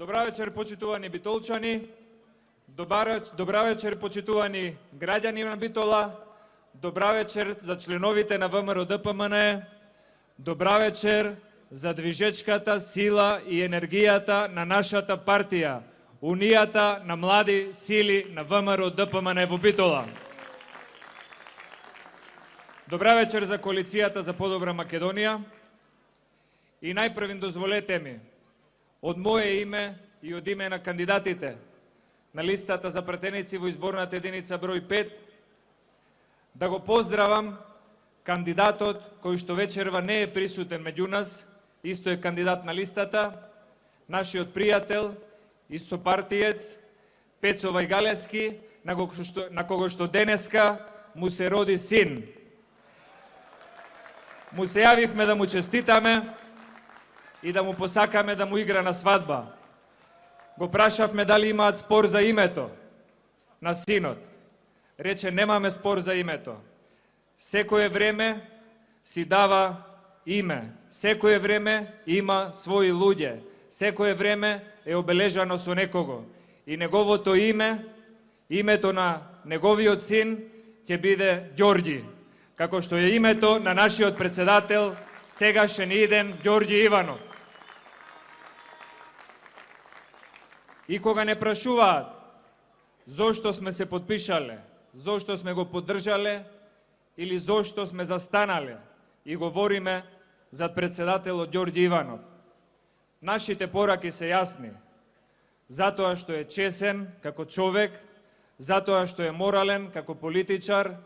Добра вечер, почитувани битолчани. Добра вечер, почитувани граѓани на Битола. Добра вечер за членовите на ВМРО ДПМН. Добра вечер за движечката сила и енергијата на нашата партија, Унијата на млади сили на ВМРО ДПМН во Битола. Добра вечер за коалицијата за подобра Македонија. И најпрвин дозволете ми, од мое име и од име на кандидатите на листата за пратеници во изборната единица број 5, да го поздравам кандидатот кој што вечерва не е присутен меѓу нас, исто е кандидат на листата, нашиот пријател и сопартиец Пецо Вајгалевски, на кого што денеска му се роди син. Му се јавивме да му честитаме и да му посакаме да му игра на свадба. Го прашавме дали имаат спор за името на синот. Рече, немаме спор за името. Секое време си дава име. Секое време има своји луѓе. Секое време е обележано со некого. И неговото име, името на неговиот син, ќе биде Ѓорѓи. Како што е името на нашиот председател, сегашен иден Ѓорѓи Иванов. И кога не прашуваат зошто сме се подпишале, зошто сме го поддржале или зошто сме застанале и говориме за председателот Ѓорѓи Иванов, нашите пораки се јасни. Затоа што е чесен како човек, затоа што е морален како политичар,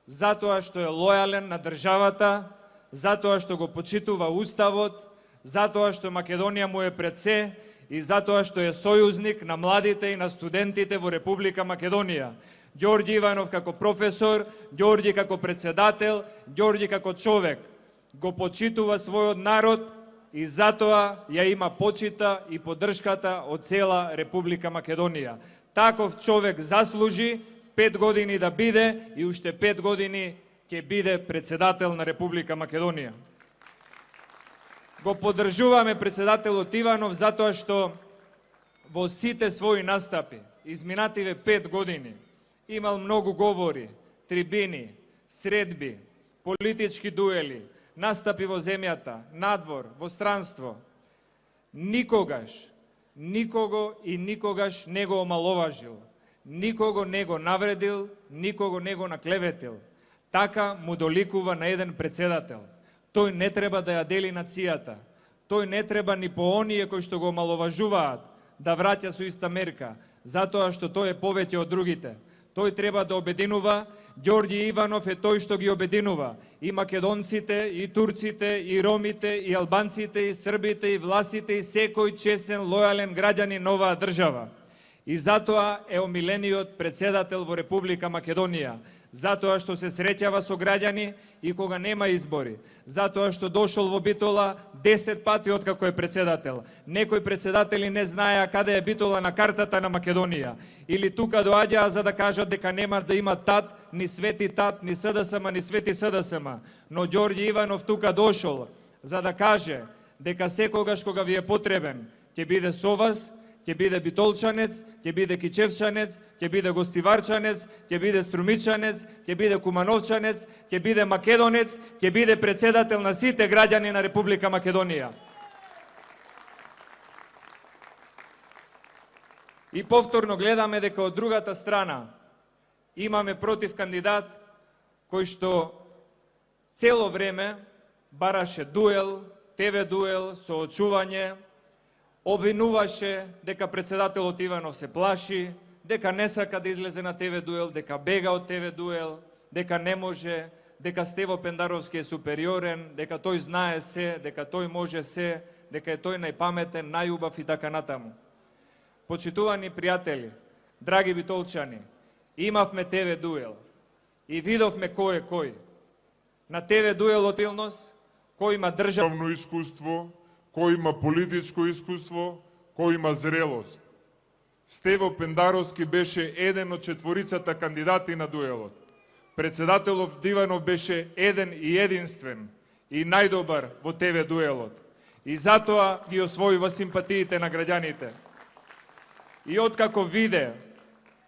затоа што е лојален на државата, затоа што го почитува Уставот, затоа што Македонија му е пред се и затоа што е сојузник на младите и на студентите во Република Македонија. Ѓорѓи Иванов како професор, Ѓорѓи како председател, Ѓорѓи како човек го почитува својот народ и затоа ја има почита и поддршката од цела Република Македонија. Таков човек заслужи 5 години да биде и уште 5 години ќе биде председател на Република Македонија. Го поддржуваме председателот Иванов затоа што во сите своји настапи, изминативе 5 години, имал многу говори, трибини, средби, политички дуели, настапи во земјата, надвор, во странство. Никогаш, никого и никогаш не го омаловажил, никого не го навредил, никого не го наклеветил. Така му доликува на еден председател. Тој не треба да ја дели нацијата. Тој не треба ни по оние кои што го омаловажуваат да враќа со иста мерка, затоа што тој е повеќе од другите. Тој треба да обединува. Ѓорѓи Иванов е тој што ги обединува и македонците, и турците, и ромите, и албанците, и србите, и власите, и секој чесен, лојален граѓанин на оваа држава. И затоа е омилениот председател во Република Македонија. Затоа што се среќава со граѓани и кога нема избори. Затоа што дошол во Битола 10 пати откако е председател. Некои председатели не знаеа каде е Битола на картата на Македонија. Или тука доаѓаа за да кажат дека нема да има тат, ни свети тат, ни СДСМ, ни свети СДСМ. Но Ѓорѓи Иванов тука дошол за да каже дека секогаш кога ви е потребен, ќе биде со вас, ќе биде битолчанец, ќе биде кичевчанец, ќе биде гостиварчанец, ќе биде струмичанец, ќе биде кумановчанец, ќе биде македонец, ќе биде председател на сите граѓани на Република Македонија. И повторно гледаме дека од другата страна имаме против кандидат кој што цело време бараше дуел, ТВ дуел, соочување, обвинуваше дека председателот Иванов се плаши, дека не сака да излезе на ТВ дуел, дека бега од ТВ дуел, дека не може, дека Стево Пендаровски е супериорен, дека тој знае се, дека тој може се, дека е тој најпаметен, најубав и така натаму. Почитувани пријатели, драги битолчани, имавме ТВ дуел и видовме кој е кој. На ТВ дуелот Илнос, кој има државно искуство, кој има политичко искуство, кој има зрелост. Стево Пендаровски беше еден од четворицата кандидати на дуелот. Председателот Иванов беше еден и единствен и најдобар во ТВ дуелот. И затоа ги освојува симпатиите на граѓаните. И откако виде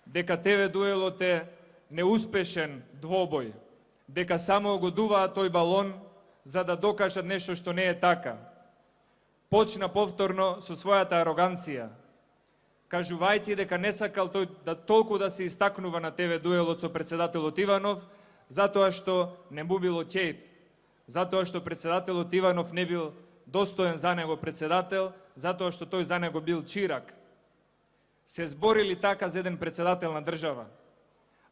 дека ТВ дуелот е неуспешен двобој, дека само го дуваат тој балон за да докажат нешто што не е така, почна повторно со својата ароганција, кажувајќи дека не сакал тој да толку да се истакнува на ТВ дуелот со председателот Иванов, затоа што не му било ќејф, затоа што председателот Иванов не бил достоен за него председател, затоа што тој за него бил чирак. Се зборили така за еден председател на држава.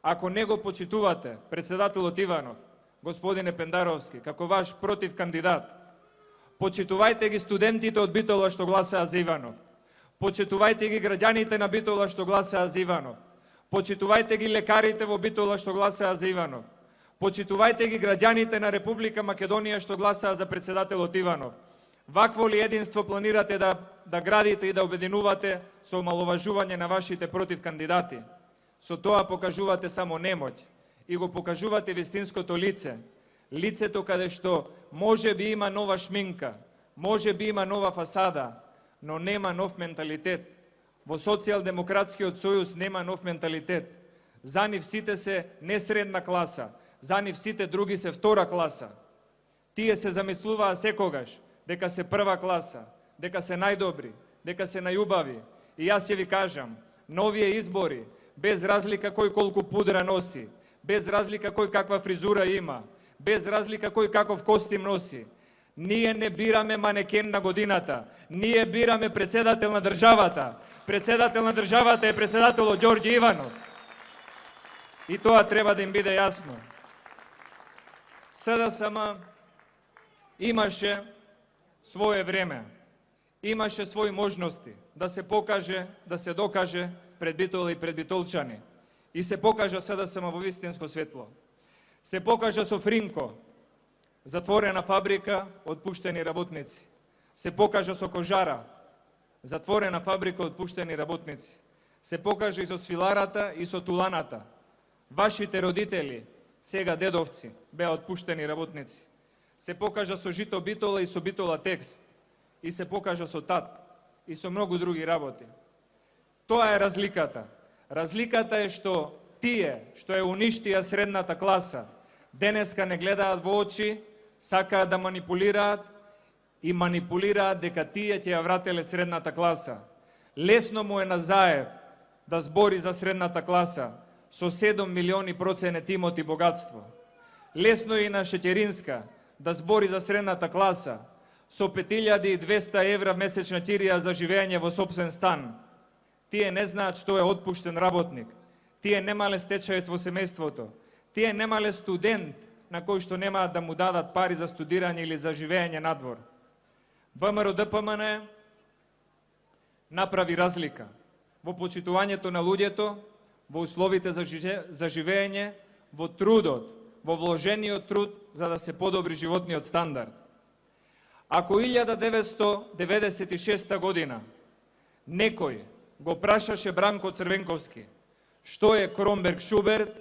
Ако не го почитувате председателот Иванов, господине Пендаровски, како ваш против кандидат, почитувајте ги студентите од Битола што гласаа за Иванов. Почитувајте ги граѓаните на Битола што гласаа за Иванов. Почитувајте ги лекарите во Битола што гласаа за Иванов. Почитувајте ги граѓаните на Република Македонија што гласаа за председателот Иванов. Вакво ли единство планирате да градите и да обединувате со омаловажување на вашите против кандидати? Со тоа покажувате само немоќ и го покажувате вистинското лице. Лицето каде што може би има нова шминка, може би има нова фасада, но нема нов менталитет. Во Социјалдемократскиот сојуз нема нов менталитет. За нив сите се не средна класа, за нив сите други се втора класа. Тие се замислуваа секогаш дека се прва класа, дека се најдобри, дека се најубави. И јас ќе ви кажам, на овие избори, без разлика кој колку пудра носи, без разлика кој каква фризура има, без разлика кој каков костим носи, ние не бираме манекен на годината, ние бираме председател на државата. Председател на државата е председателот Ѓорѓе Иванов. И тоа треба да им биде јасно. СДСМ имаше свое време, имаше своји можности да се покаже, да се докаже пред Битола и пред битолчани. И се покажа СДСМ во вистинско светло. Се покажа со Фринко, затворена фабрика, отпуштени работници. Се покажа со Кожара, затворена фабрика, отпуштени работници. Се покажа и со свиларата и со туланата. Вашите родители, сега дедовци, беа отпуштени работници. Се покажа со Жито Битола и со Битола Текст. И се покажа со ТАТ и со многу други работи. Тоа е разликата. Разликата е што тие што ја уништија средната класа, денеска не гледаат во очи, сакаат да манипулираат и манипулираат дека тие ќе ја врателе средната класа. Лесно му е на Заев да збори за средната класа со 7 милиони проценет имот и богатство. Лесно е и на Шеќеринска да збори за средната класа со 5200 евра месечна кирија за живење во сопствен стан. Тие не знаат што е отпуштен работник. Тие немале стечаец во семејството. Тие немале студент на кој што немаат да му дадат пари за студирање или за живење надвор. ВМРО ДПМН направи разлика во почитувањето на луѓето, во условите за живење, во трудот, во вложениот труд за да се подобри животниот стандард. Ако 1996 година некој го прашаше Бранко Црвенковски што е Кромберг Шуберт,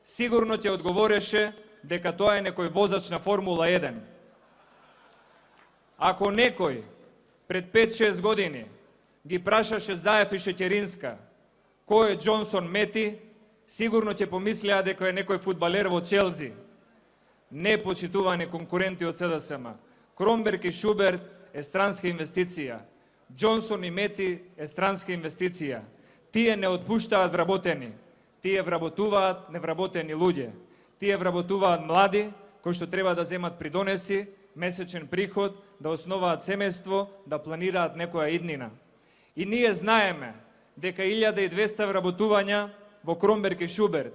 сигурно ќе одговореше дека тоа е некој возач на Формула 1. Ако некој пред 5-6 години ги прашаше Заев и Шеќеринска кој е Џонсон Мети, сигурно ќе помислеа дека е некој фудбалер во Челзи. Не почитувани конкуренти од СДСМ. Кромберг и Шуберт е странска инвестиција. Џонсон и Мети е странска инвестиција. Тие не отпуштаат вработени. Тие вработуваат невработени луѓе. Тие вработуваат млади кои што треба да земат придонеси, месечен приход, да основаат семејство, да планираат некоја иднина. И ние знаеме дека 1200 вработувања во Кромберг и Шуберт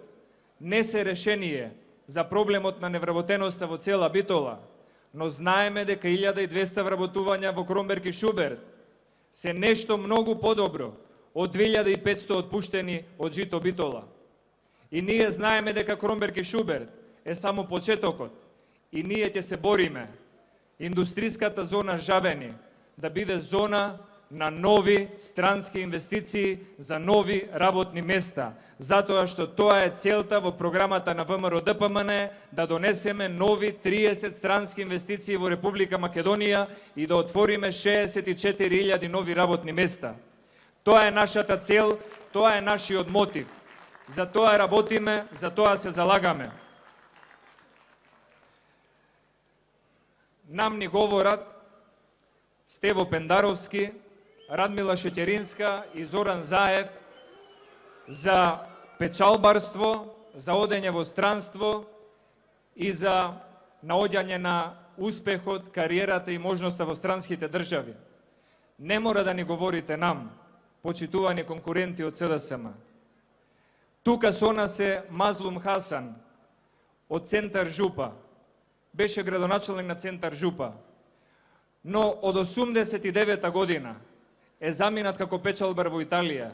не се решение за проблемот на невработеноста во цела Битола, но знаеме дека 1200 вработувања во Кромберг и Шуберт се нешто многу подобро од 2500 отпуштени од Жито Битола. И ние знаеме дека Кромберг и Шуберт е само почетокот и ние ќе се бориме индустриската зона Жабени да биде зона на нови странски инвестиции за нови работни места. Затоа што тоа е целта во програмата на ВМРО-ДПМН, да донесеме нови 30 странски инвестиции во Република Македонија и да отвориме 64.000 нови работни места. Тоа е нашата цел, тоа е нашиот мотив. За тоа работиме, за тоа се залагаме. Нам ни говорат Стево Пендаровски, Радмила Шеќеринска и Зоран Заев за печалбарство, за одење во странство и за наоѓање на успехот, кариерата и можноста во странските држави. Не мора да ни говорите нам, почитувани конкуренти од СДСМ. Тука со нас е Мазлум Хасан од Центар Жупа. Беше градоначелник на Центар Жупа. Но од 89 година е заминат како печалбар во Италија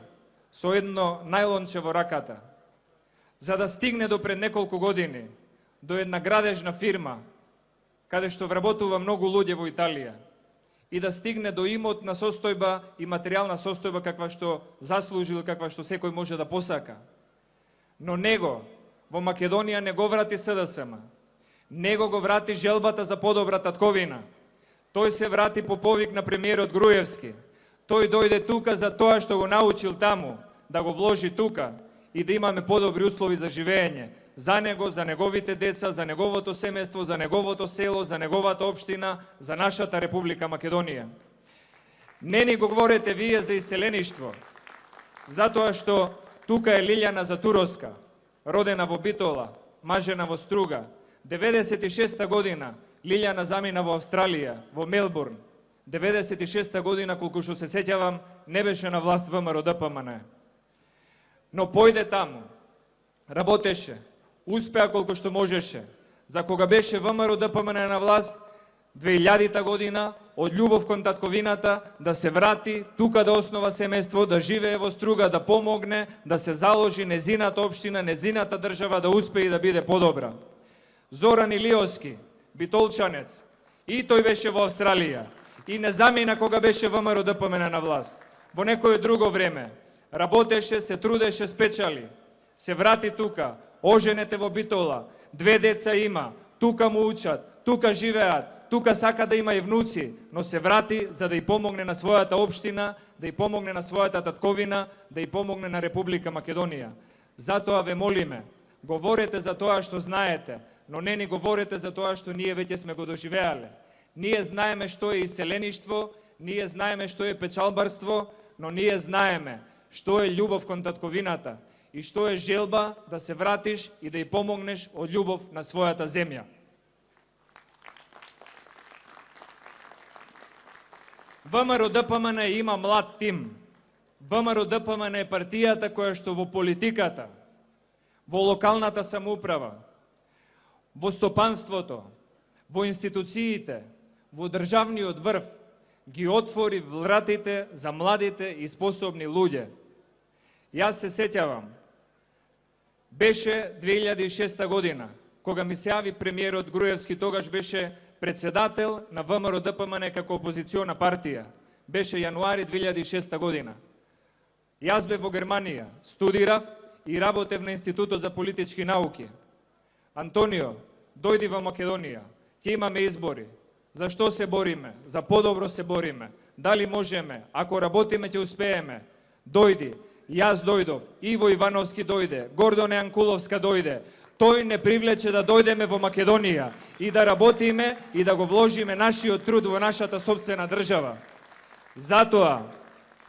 со едно најлонче во раката, за да стигне до пред неколку години до една градежна фирма, каде што вработува многу луѓе во Италија, и да стигне до имотна состојба и материјална состојба каква што заслужил, каква што секој може да посака. Но него во Македонија не го врати СДСМ, него го врати желбата за подобра татковина. Тој се врати по повик на премиерот Груевски. Тој дојде тука за тоа што го научил таму, да го вложи тука и да имаме подобри услови за живење. За него, за неговите деца, за неговото семејство, за неговото село, за неговата општина, за нашата Република Македонија. Не ни говорете вие за иселеништво, затоа што тука е Лилјана Затуровска, родена во Битола, мажена во Струга. 96 година Лилјана замина во Австралија, во Мелбурн. 96 година, колку што се сеќавам, не беше на власт ВМРО-ДПМН. Но појде таму, работеше, успеа колку што можеше. За кога беше ВМРО-ДПМН на власт, 2000 година, од љубов кон татковината, да се врати, тука да основа семејство, да живее во Струга, да помогне, да се заложи незината општина, незината држава да успее и да биде подобра. Зоран Илиовски, битолчанец, и тој беше во Австралија. И не замина кога беше ВМРО-ДПМН на власт. Во некое друго време. Работеше, се трудеше, спечали. Се врати тука, оженете во Битола, 2 деца има, тука му учат, тука живеат, тука сака да има и внуци, но се врати за да ја помогне на својата општина, да ја помогне на својата татковина, да ја помогне на Република Македонија. Затоа ве молиме, говорете за тоа што знаете, но не ни говорете за тоа што ние веќе сме го доживеале. Ние знаеме што е иселеништво, ние знаеме што е печалбарство, но ние знаеме што е љубов кон татковината и што е желба да се вратиш и да ја помогнеш од љубов на својата земја. ВМРО-ДПМН има млад тим. ВМРО-ДПМН е партијата која што во политиката, во локалната самоуправа, во стопанството, во институциите, во државниот врв, ги отвори вратите за младите и способни луѓе. Јас се сеќавам, беше 2006 година, кога ми се јави премиерот Груевски, тогаш беше председател на ВМРО-ДПМН како опозициона партија. Беше јануари 2006 година. Јас бев во Германија, студирав и работев на Институтот за политички науки. Антонио, дојди во Македонија, ќе имаме избори. За што се бориме? За подобро се бориме. Дали можеме? Ако работиме, ќе успееме. Дојди. Јас дојдов. Иво Ивановски дојде. Гордона Јанкуловска дојде. Тој не привлече да дојдеме во Македонија и да работиме и да го вложиме нашиот труд во нашата сопствена држава. Затоа,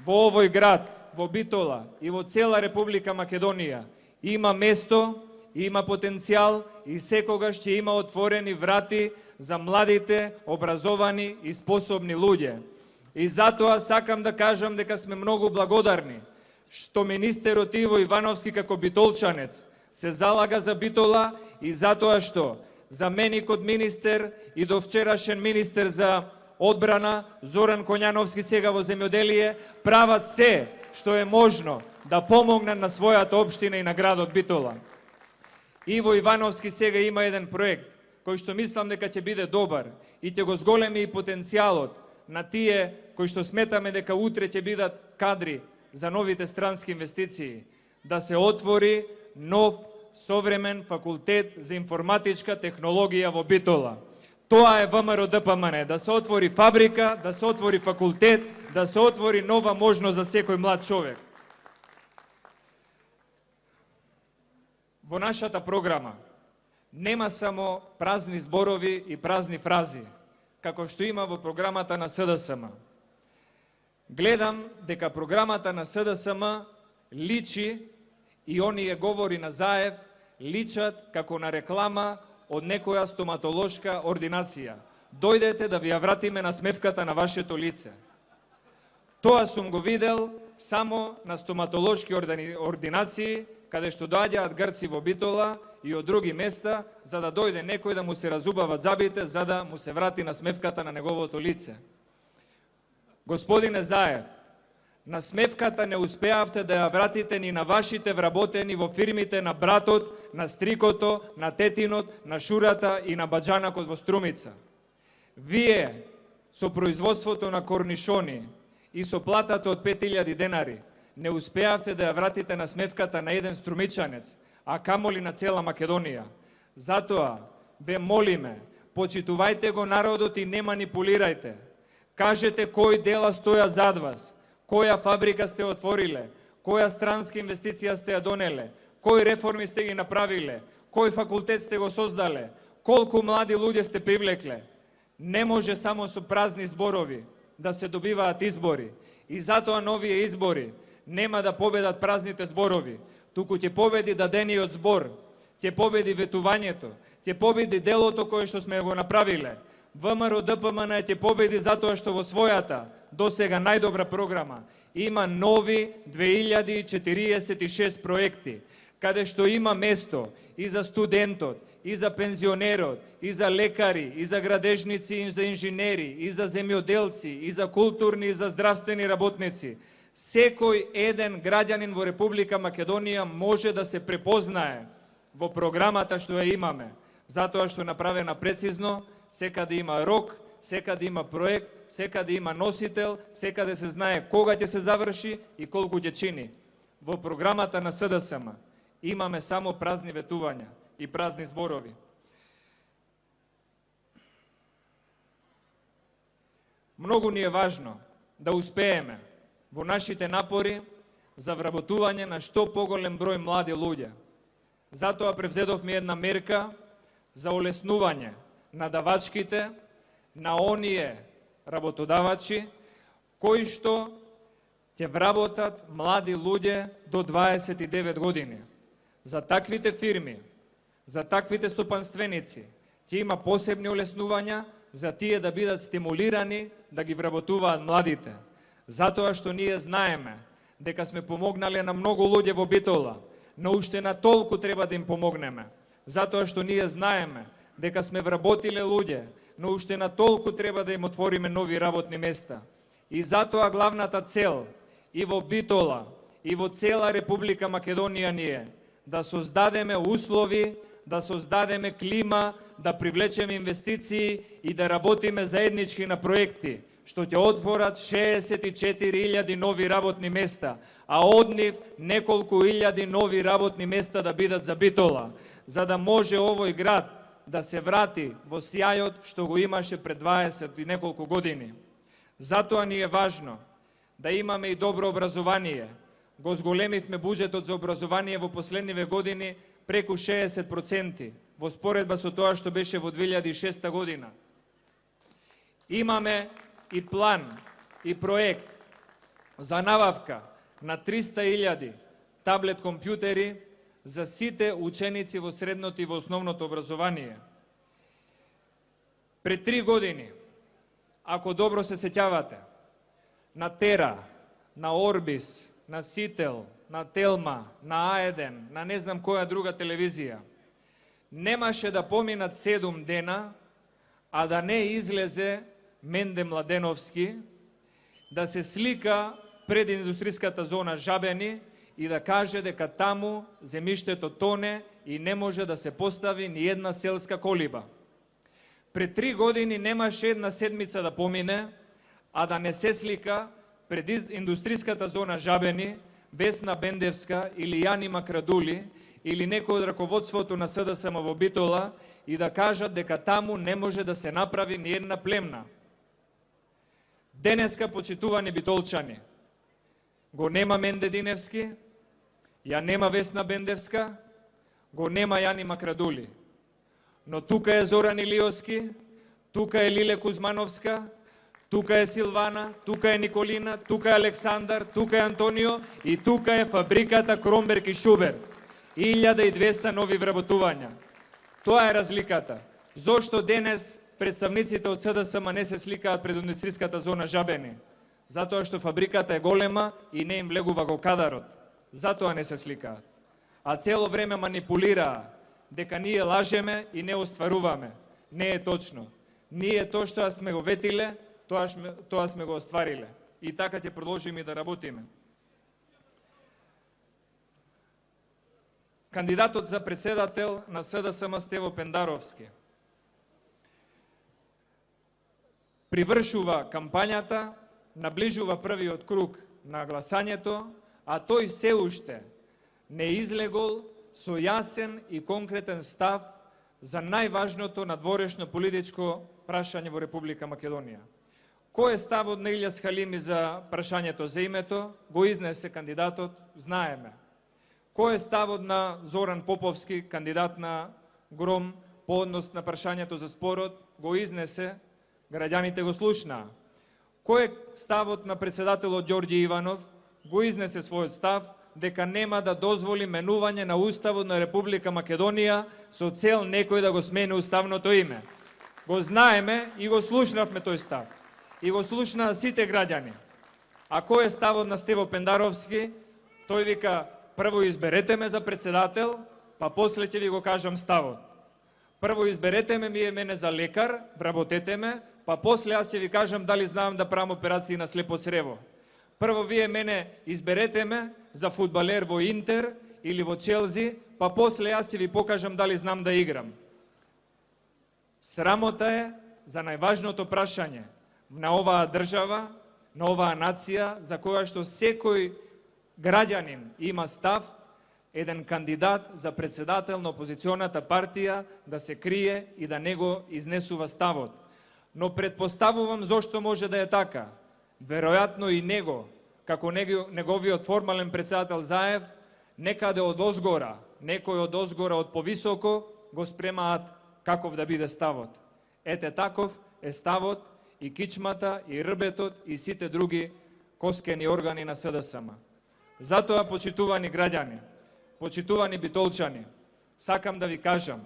во овој град, во Битола и во цела Република Македонија има место, има потенцијал и секогаш ќе има отворени врати за младите, образовани и способни луѓе. И затоа сакам да кажам дека сме многу благодарни што министерот Иво Ивановски како битолчанец се залага за Битола и затоа што заменикот министер и до вчерашен министер за одбрана Зоран Коњановски сега во земјоделие прават се што е можно да помогнат на својата општина и на градот Битола. Иво Ивановски сега има еден проект кој што мислам дека ќе биде добар и ќе го зголеми и потенцијалот на тие кои што сметаме дека утре ќе бидат кадри за новите странски инвестиции, да се отвори нов современ факултет за информатичка технологија во Битола. Тоа е ВМРО ДПМН, да се отвори фабрика, да се отвори факултет, да се отвори нова можност за секој млад човек. Во нашата програма нема само празни зборови и празни фрази, како што има во програмата на СДСМ. Гледам дека програмата на СДСМ личи и оние говори на Заев личат како на реклама од некоја стоматолошка ординација. Дојдете да ви ја вратиме на смевката на вашето лице. Тоа сум го видел само на стоматолошки ординации, каде што доаѓаат грци во Битола и од други места, за да дојде некој да му се разубават забите, за да му се врати на смевката на неговото лице. Господине Заев, на смевката не успеавте да ја вратите ни на вашите вработени во фирмите на братот, на стрикото, на тетинот, на шурата и на баджанакот во Струмица. Вие, со производството на корнишони и со платата од 5000 денари, не успеавте да ја вратите на смевката на еден струмичанец, а камоли на цела Македонија. Затоа, ве молиме, почитувајте го народот и не манипулирајте. Кажете кои дела стојат зад вас, која фабрика сте отвориле, која странска инвестиција сте ја донеле, кои реформи сте ги направиле, кој факултет сте го создале, колку млади луѓе сте привлекле. Не може само со празни зборови да се добиваат избори. И затоа новие избори нема да победат празните зборови, туку ќе победи дадениот збор, ќе победи ветувањето, ќе победи делото кое што сме го направиле. ВМРО ДПМН ќе победи затоа што во својата досега најдобра програма има нови 2046 проекти, каде што има место и за студентот, и за пензионерот, и за лекари, и за градежници, и за инженери, и за земјоделци, и за културни, и за здравствени работници. Секој еден граѓанин во Република Македонија може да се препознае во програмата што ја имаме, затоа што е направена прецизно, секаде има рок, секаде има проект, секаде има носител, секаде се знае кога ќе се заврши и колку ќе чини. Во програмата на СДСМ имаме само празни ветувања и празни зборови. Многу ни е важно да успееме во нашите напори за вработување на што поголем број млади луѓе. Затоа превзедовме една мерка за олеснување на давачките, на оние работодавачи кои што ќе вработат млади луѓе до 29 години. За таквите фирми, за таквите стопанственици ќе има посебни олеснувања за тие да бидат стимулирани да ги вработуваат младите. Затоа што ние знаеме дека сме помогнале на многу луѓе во Битола, но уште на толку треба да им помогнеме. Затоа што ние знаеме дека сме вработиле луѓе, но уште на толку треба да им отвориме нови работни места. И затоа главната цел и во Битола, и во цела Република Македонија ни е да создадеме услови, да создадеме клима, да привлечеме инвестиции и да работиме заеднички на проекти, што ќе отворат 64.000 нови работни места, а од нив неколку илјади нови работни места да бидат за Битола, за да може овој град да се врати во сјајот што го имаше пред 20 и неколку години. Затоа ни е важно да имаме и добро образование. Го зголемивме буџетот за образование во последниве години преку 60%, во споредба со тоа што беше во 2006 година. Имаме и план и проект за набавка на 300.000 таблет компјутери за сите ученици во средното и во основното образование. Пред 3 години, ако добро се сеќавате, на Тера, на Орбис, на Сител, на Телма, на А1, на не знам која друга телевизија, немаше да поминат 7 дена, а да не излезе Менде Младеновски, да се слика пред индустријската зона Жабени и да каже дека таму земјиштето тоне и не може да се постави ни една селска колиба. Пред 3 години немаше една седмица да помине, а да не се слика пред индустријската зона Жабени, Весна Бендевска или Јани Макрадули или некој од раководството на СДСМ во Битола и да кажат дека таму не може да се направи ни една племна. Денеска, почитувани битолчани, го нема Менде Диневски, ја нема Весна Бендевска, го нема Јани Макрадули. Но тука е Зоран Илиовски, тука е Лиле Кузмановска, тука е Силвана, тука е Николина, тука е Александар, тука е Антонио и тука е фабриката Кромберг и Шубер. 1200 нови вработувања. Тоа е разликата. Зошто денес представниците од СДСМ не се сликаат пред индустријската зона Жабени? Затоа што фабриката е голема и не им влегува го кадарот. Затоа не се сликаат. А цело време манипулираа дека ние лажеме и не остваруваме. Не е точно. Ние тоа што сме го ветиле, тоа сме го оствариле. И така ќе продолжиме да работиме. Кандидатот за председател на СДСМ Стево Пендаровски привршува кампањата, наближува првиот круг на гласањето, а тој се уште не излегол со јасен и конкретен став за најважното надворешно политичко прашање во Република Македонија. Кој е ставот на Илјас Халими за прашањето за името? Го изнесе кандидатот, знаеме. Кој е ставот на Зоран Поповски, кандидат на ГРОМ, по однос на прашањето за спорот? Го изнесе, граѓаните го слушнаа. Кој е ставот на председателот Ѓорѓе Иванов? Го изнесе својот став дека нема да дозволи менување на Уставот на Република Македонија со цел некој да го смени уставното име. Го знаеме и го слушнавме тој став. И го слушнаа сите граѓани. А кој е ставот на Стево Пендаровски? Тој вика: прво изберете ме за председател, па после ќе ви го кажам ставот. Прво изберете ме мене за лекар, вработете ме, па после јас ќе ви кажам дали знам да правам операции на слепо црево. Прво вие мене изберете ме за фудбалер во Интер или во Челзи, па после јас ќе ви покажам дали знам да играм. Срамота е за најважното прашање на оваа држава, на оваа нација, за која што секој граѓанин има став, еден кандидат за председател на опозиционата партија да се крие и да не го изнесува ставот. Но предпоставувам зошто може да е така. Веројатно и него, како неговиот формален председател Заев, некаде од озгора, некој од озгора од повисоко, го спремаат каков да биде ставот. Ете таков е ставот и кичмата, и рбетот, и сите други коскени органи на СДСМ. Затоа, почитувани граѓани, почитувани битолчани, сакам да ви кажам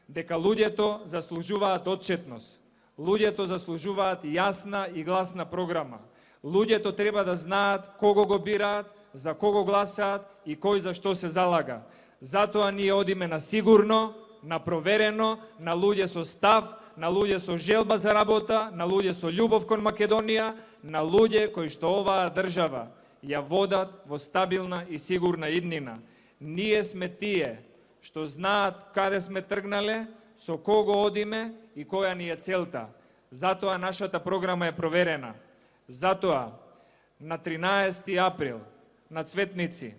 дека луѓето заслужуваат отчетност, луѓето заслужуваат јасна и гласна програма. Луѓето треба да знаат кого го бираат, за кого гласаат и кој за што се залага. Затоа ние одиме на сигурно, на проверено, на луѓе со став, на луѓе со желба за работа, на луѓе со љубов кон Македонија, на луѓе кои што оваа држава ја водат во стабилна и сигурна иднина. Ние сме тие што знаат каде сме тргнале, со кого одиме и која ни е целта. Затоа нашата програма е проверена. Затоа на 13 април на Цветници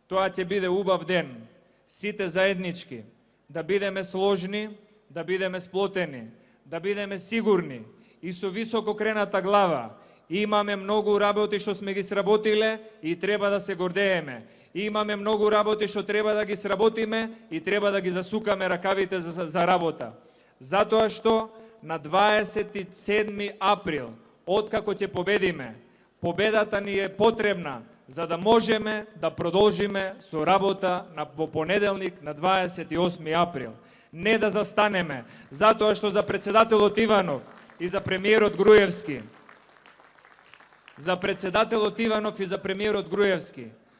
тоа ќе биде убав ден. Сите заеднички да бидеме сложни, да бидеме сплотени, да бидеме сигурни и со високо крената глава. Имаме многу работи што сме ги сработиле и треба да се гордееме. Имаме многу работи што треба да ги сработиме и треба да ги засукаме ракавите за работа. Затоа што на 27 април, откако ќе победиме, победата ни е потребна за да можеме да продолжиме со работа во понеделник на 28 април. Не да застанеме, затоа што за председателот Иванов и за премиерот Груевски,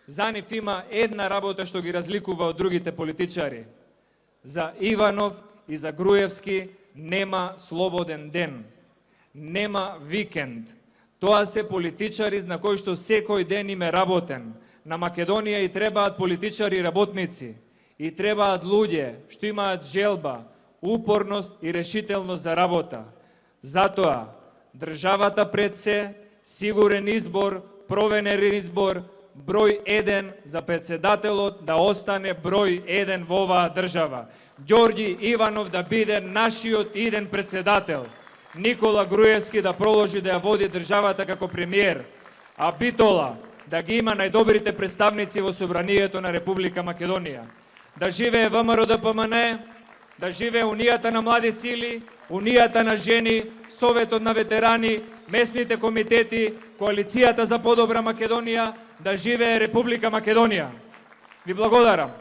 за нив има една работа што ги разликува од другите политичари. За Иванов и за Груевски нема слободен ден, нема викенд. Тоа се политичари на кои што секој ден им е работен. На Македонија и требаат политичари и работници, и требаат луѓе што имаат желба, упорност и решителност за работа. Затоа државата пред се, сигурен избор, провенерен избор, број 1 за председателот да остане број 1 во оваа држава. Ѓорѓи Иванов да биде нашиот иден председател. Никола Груевски да проложи да ја води државата како премиер, а Битола да ги има најдобрите представници во Собранието на Република Македонија. Да живее ВМРО ДПМН, да живее Унијата на млади сили, Унијата на жени, Советот на ветерани, местните комитети, Коалицијата за подобра Македонија, да живее Република Македонија. Ви благодарам.